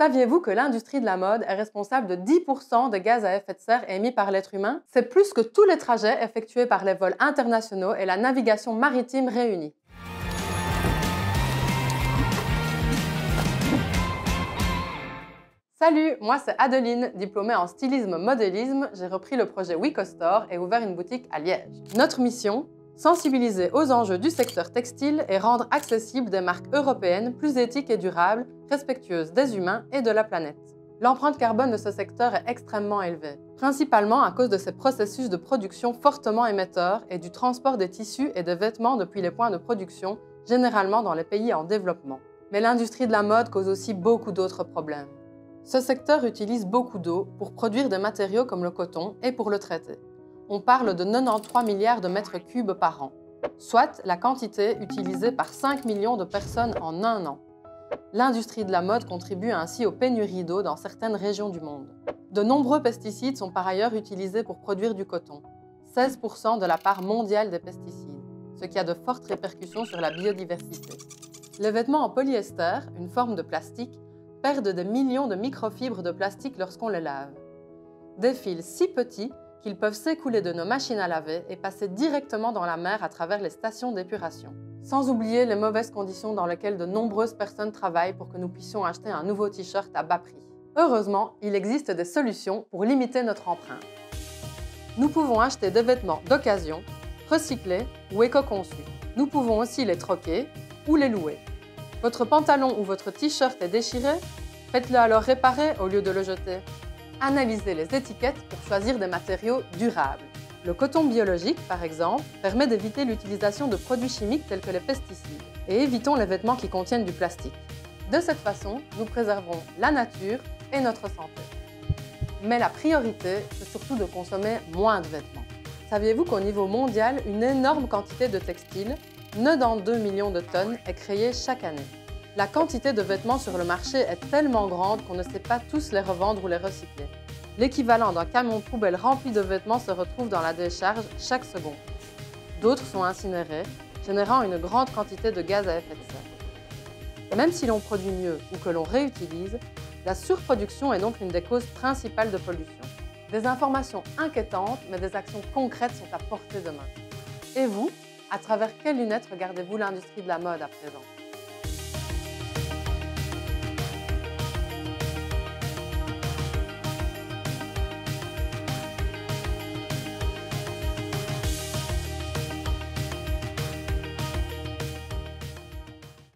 Saviez-vous que l'industrie de la mode est responsable de 10% des gaz à effet de serre émis par l'être humain? C'est plus que tous les trajets effectués par les vols internationaux et la navigation maritime réunis. Salut, moi c'est Adeline, diplômée en stylisme-modélisme. J'ai repris le projet WeCoStore et ouvert une boutique à Liège. Notre mission? Sensibiliser aux enjeux du secteur textile et rendre accessibles des marques européennes plus éthiques et durables, respectueuses des humains et de la planète. L'empreinte carbone de ce secteur est extrêmement élevée, principalement à cause de ses processus de production fortement émetteurs et du transport des tissus et des vêtements depuis les points de production, généralement dans les pays en développement. Mais l'industrie de la mode cause aussi beaucoup d'autres problèmes. Ce secteur utilise beaucoup d'eau pour produire des matériaux comme le coton et pour le traiter. On parle de 93 milliards de mètres cubes par an, soit la quantité utilisée par 5 millions de personnes en un an. L'industrie de la mode contribue ainsi aux pénuries d'eau dans certaines régions du monde. De nombreux pesticides sont par ailleurs utilisés pour produire du coton, 16% de la part mondiale des pesticides, ce qui a de fortes répercussions sur la biodiversité. Les vêtements en polyester, une forme de plastique, perdent des millions de microfibres de plastique lorsqu'on les lave. Des fils si petits qu'ils peuvent s'écouler de nos machines à laver et passer directement dans la mer à travers les stations d'épuration. Sans oublier les mauvaises conditions dans lesquelles de nombreuses personnes travaillent pour que nous puissions acheter un nouveau t-shirt à bas prix. Heureusement, il existe des solutions pour limiter notre empreinte. Nous pouvons acheter des vêtements d'occasion, recyclés ou éco-conçus. Nous pouvons aussi les troquer ou les louer. Votre pantalon ou votre t-shirt est déchiré? Faites-le alors réparer au lieu de le jeter. Analysez les étiquettes pour choisir des matériaux durables. Le coton biologique, par exemple, permet d'éviter l'utilisation de produits chimiques tels que les pesticides. Et évitons les vêtements qui contiennent du plastique. De cette façon, nous préserverons la nature et notre santé. Mais la priorité, c'est surtout de consommer moins de vêtements. Saviez-vous qu'au niveau mondial, une énorme quantité de textiles, 92 millions de tonnes, est créée chaque année? La quantité de vêtements sur le marché est tellement grande qu'on ne sait pas tous les revendre ou les recycler. L'équivalent d'un camion poubelle rempli de vêtements se retrouve dans la décharge chaque seconde. D'autres sont incinérés, générant une grande quantité de gaz à effet de serre. Même si l'on produit mieux ou que l'on réutilise, la surproduction est donc l'une des causes principales de pollution. Des informations inquiétantes, mais des actions concrètes sont à portée de main. Et vous, à travers quelles lunettes regardez-vous l'industrie de la mode à présent?